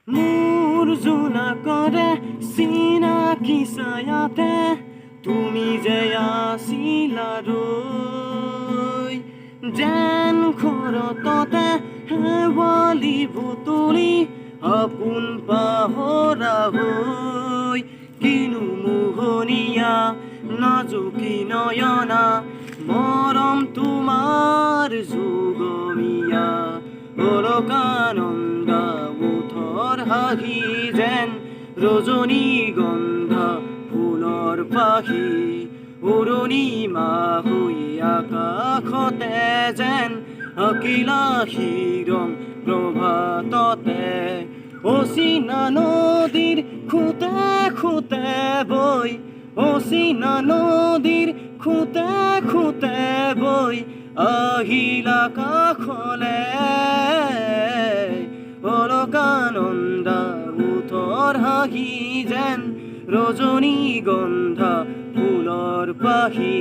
মোৰ জোনাকৰে চিনাকি ছায়াতে তুমি যে আছিলা ৰৈ, যেন ঘৰততে শেৱালি বুটলি আপোন পাহৰা হৈ। কিনো মোহনীয়া নাজুকি নয়না মৰম তোমাৰ যুগমীয়া, অলকানন্দা ওঠৰ হাঁহি যেন ৰজনীগন্ধা ফুলৰ পাখি, অৰুণিমা হৈ আকাশতে যেন আকিলা শিৰম প্ৰভাততে। অচিনা নদীৰ খুঁতে খুঁতে বৈ, অচিনা নদীৰ খুঁতে খুঁতে বৈ আহিলা কাষলে, অলকানন্দা ওঠৰ হাঁহি যেন ৰজনীগন্ধা ফুলৰ পাখি।